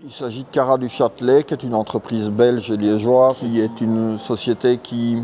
Il s'agit de Cara du Châtelet, qui est une entreprise belge et liégeoise, qui est une société qui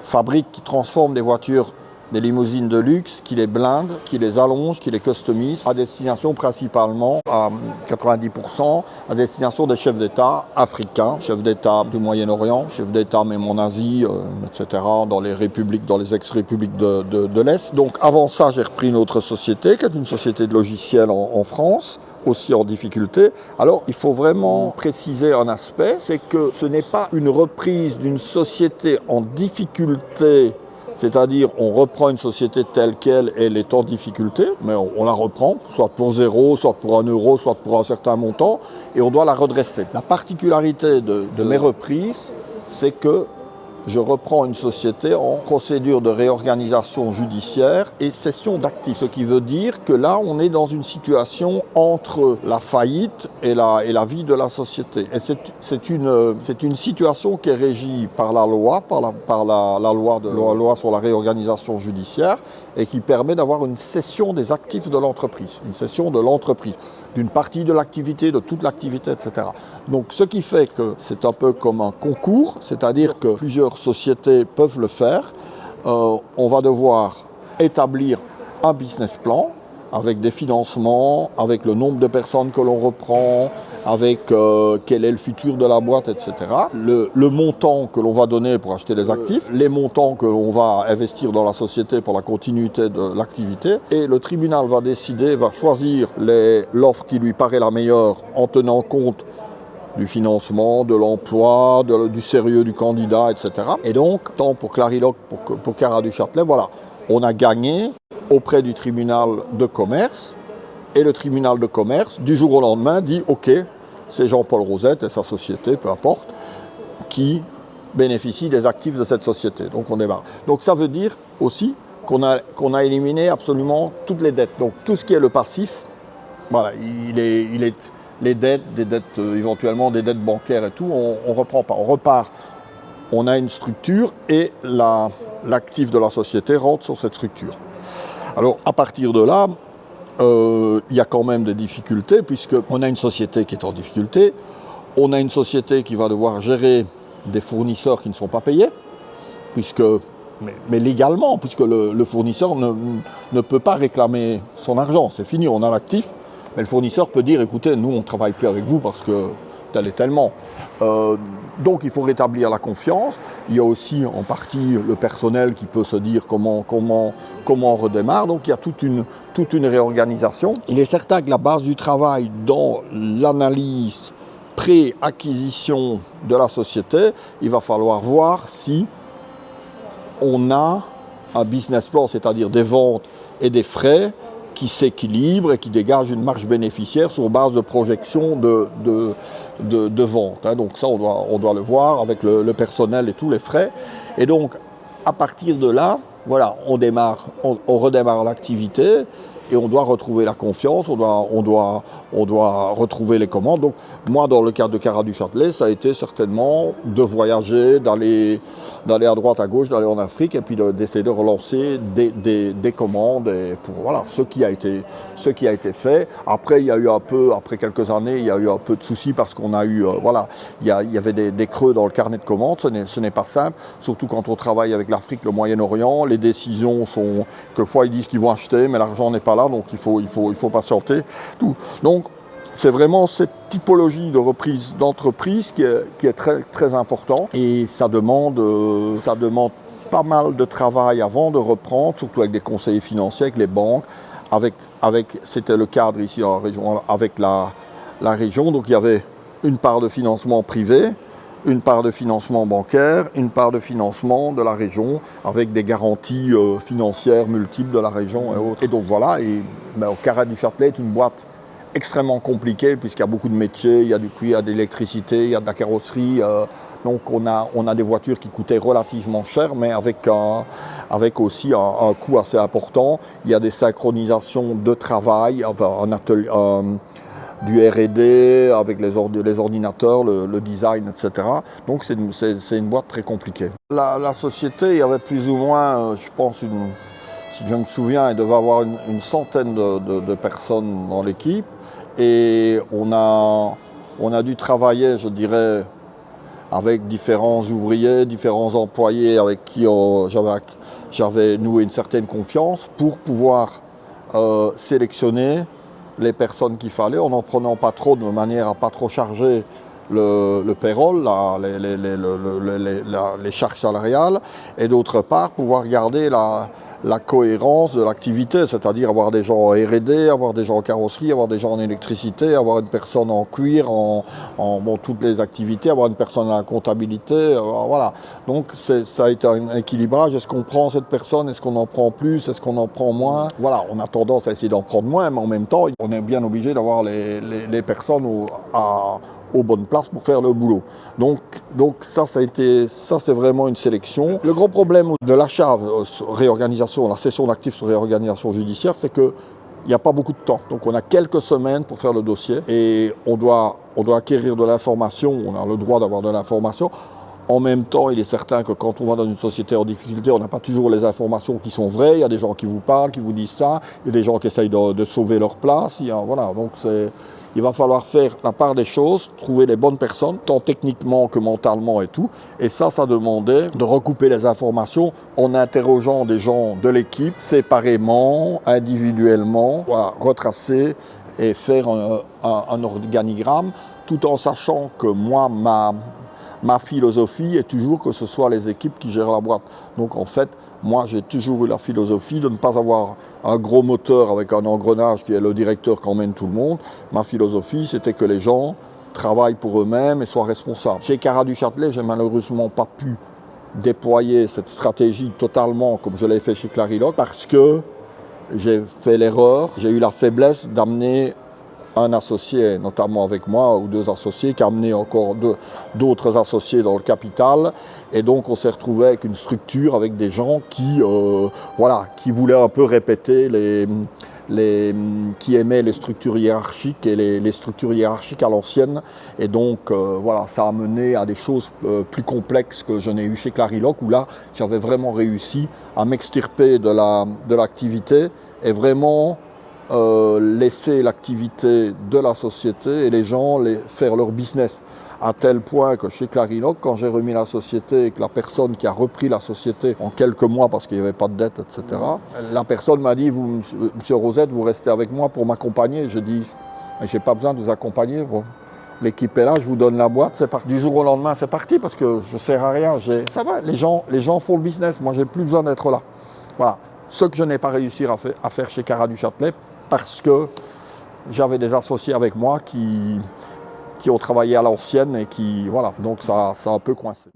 fabrique, qui transforme des voitures, des limousines de luxe, qui les blinde, qui les allonge, qui les customise, à destination principalement, à 90%, à destination des chefs d'État africains, chefs d'État du Moyen-Orient, chefs d'État même en Asie, etc., dans les républiques, dans les ex-républiques de l'Est. Donc avant ça, j'ai repris une autre société, qui est une société de logiciels en France, aussi en difficulté. Alors, il faut vraiment préciser un aspect, c'est que ce n'est pas une reprise d'une société en difficulté, c'est-à-dire on reprend une société telle qu'elle, elle est en difficulté, mais on la reprend, soit pour 0, soit pour 1 euro, soit pour un certain montant, et on doit la redresser. La particularité de mes reprises, c'est que je reprends une société en procédure de réorganisation judiciaire et cession d'actifs. Ce qui veut dire que là, on est dans une situation entre la faillite et la vie de la société. Et c'est une situation qui est régie par la loi, par la loi sur la réorganisation judiciaire, et qui permet d'avoir une cession des actifs de l'entreprise, une cession de l'entreprise, d'une partie de l'activité, de toute l'activité, etc. Donc ce qui fait que c'est un peu comme un concours, c'est-à-dire que plusieurs sociétés peuvent le faire. On va devoir établir un business plan avec des financements, avec le nombre de personnes que l'on reprend, avec quel est le futur de la boîte, etc. Le montant que l'on va donner pour acheter les actifs, les montants que l'on va investir dans la société pour la continuité de l'activité. Et le tribunal va décider, va choisir l'offre qui lui paraît la meilleure en tenant compte du financement, de l'emploi, du sérieux du candidat, etc. Et donc, tant pour Clariloc, pour Cara du Châtelet, voilà, on a gagné auprès du tribunal de commerce, et le tribunal de commerce, du jour au lendemain, dit « Ok, c'est Jean-Paul Rosette et sa société, peu importe, qui bénéficient des actifs de cette société. » Donc on démarre. Donc ça veut dire aussi qu'on a éliminé absolument toutes les dettes. Donc tout ce qui est le passif, voilà, les dettes, des dettes éventuellement des dettes bancaires et tout, on ne reprend pas. On repart. On a une structure et l'actif de la société rentre sur cette structure. Alors, à partir de là, il y a quand même des difficultés, puisqu'on a une société qui est en difficulté, on a une société qui va devoir gérer des fournisseurs qui ne sont pas payés, mais légalement, puisque le fournisseur ne peut pas réclamer son argent. C'est fini, on a l'actif, mais le fournisseur peut dire, écoutez, nous, on ne travaille plus avec vous parce que tel est tellement. Donc il faut rétablir la confiance. Il y a aussi en partie le personnel qui peut se dire comment on redémarre. Donc il y a toute une réorganisation. Il est certain que la base du travail dans l'analyse pré-acquisition de la société, il va falloir voir si on a un business plan, c'est-à-dire des ventes et des frais qui s'équilibrent et qui dégagent une marge bénéficiaire sur base de projection de vente. Donc ça, on doit le voir avec le personnel et tous les frais. Et donc, à partir de là, voilà, on redémarre l'activité et on doit retrouver la confiance, on doit retrouver les commandes. Donc, moi, dans le cadre de Cara du Châtelet, ça a été certainement de voyager, d'aller à droite, à gauche, d'aller en Afrique et puis d'essayer de relancer des commandes et pour voilà ce qui a été fait. Après, il y a eu après quelques années, il y a eu un peu de soucis parce qu'on a eu il y avait des creux dans le carnet de commandes. Ce n'est pas simple, surtout quand on travaille avec l'Afrique, le Moyen-Orient. Les décisions sont quelquefois ils disent qu'ils vont acheter, mais l'argent n'est pas là, donc il faut patienter. Tout. Donc c'est vraiment cette typologie de reprise d'entreprise qui est très, très important et ça demande pas mal de travail avant de reprendre, surtout avec des conseillers financiers, avec les banques, c'était le cadre ici en région, avec la région. Donc il y avait une part de financement privé, une part de financement bancaire, une part de financement de la région avec des garanties financières multiples de la région et autres. Et donc voilà, Cara du Châtelet est une boîte extrêmement compliqué puisqu'il y a beaucoup de métiers, il y a du cuir, il y a de l'électricité, il y a de la carrosserie. Donc on a des voitures qui coûtaient relativement cher, mais avec aussi un coût assez important. Il y a des synchronisations de travail, un atelier, du R&D avec les ordinateurs, le design, etc. Donc c'est une boîte très compliquée. La société, il y avait plus ou moins, je pense, si je me souviens, il devait avoir une centaine de personnes dans l'équipe. Et on a on a dû travailler, je dirais, avec différents ouvriers, différents employés avec qui j'avais noué une certaine confiance pour pouvoir sélectionner les personnes qu'il fallait en n'en prenant pas trop de manière à pas trop charger le payroll, les charges salariales, et d'autre part pouvoir garder la cohérence de l'activité, c'est-à-dire avoir des gens en R&D, avoir des gens en carrosserie, avoir des gens en électricité, avoir une personne en cuir, toutes les activités, avoir une personne à la comptabilité, voilà. Donc ça a été un équilibrage. Est-ce qu'on prend cette personne? Est-ce qu'on en prend plus? Est-ce qu'on en prend moins? Voilà, on a tendance à essayer d'en prendre moins, mais en même temps, on est bien obligé d'avoir les personnes aux bonnes places pour faire le boulot. Donc ça c'est vraiment une sélection. Le gros problème de l'achat, réorganisation, la cession d'actifs sur réorganisation judiciaire, c'est qu'il n'y a pas beaucoup de temps. Donc on a quelques semaines pour faire le dossier et on doit acquérir de l'information, on a le droit d'avoir de l'information. En même temps, il est certain que quand on va dans une société en difficulté, on n'a pas toujours les informations qui sont vraies. Il y a des gens qui vous parlent, qui vous disent ça. Il y a des gens qui essayent de sauver leur place. Voilà, donc il va falloir faire la part des choses, trouver les bonnes personnes, tant techniquement que mentalement et tout. Et ça demandait de recouper les informations en interrogeant des gens de l'équipe, séparément, individuellement, voilà, retracer et faire un organigramme, tout en sachant que moi, ma philosophie est toujours que ce soit les équipes qui gèrent la boîte. Donc en fait, moi j'ai toujours eu la philosophie de ne pas avoir un gros moteur avec un engrenage qui est le directeur qui emmène tout le monde. Ma philosophie, c'était que les gens travaillent pour eux-mêmes et soient responsables. Chez Carat du Châtelet, j'ai malheureusement pas pu déployer cette stratégie totalement comme je l'ai fait chez Clarilock parce que j'ai fait l'erreur, j'ai eu la faiblesse d'amener un associé, notamment avec moi, ou deux associés, qui a amené encore d'autres associés dans le capital. Et donc, on s'est retrouvé avec une structure, avec des gens qui voulaient un peu répéter qui aimaient les structures hiérarchiques et les structures hiérarchiques à l'ancienne. Et donc, ça a mené à des choses plus complexes que je n'ai eu chez Clarilock, où là, j'avais vraiment réussi à m'extirper de l'activité et vraiment laisser l'activité de la société et les gens faire leur business. À tel point que chez Clarilock, quand j'ai remis la société et que la personne qui a repris la société en quelques mois parce qu'il n'y avait pas de dette, etc., la personne m'a dit, vous, monsieur Rosette, vous restez avec moi pour m'accompagner. Je dis, j'ai pas besoin de vous accompagner. Bon. L'équipe est là, je vous donne la boîte, c'est parti. Du jour au lendemain, c'est parti parce que je ne sers à rien. Ça va, les gens font le business. Moi, j'ai plus besoin d'être là. Voilà. Ce que je n'ai pas réussi à faire chez Carat du Châtelet, parce que j'avais des associés avec moi qui ont travaillé à l'ancienne et donc ça a un peu coincé.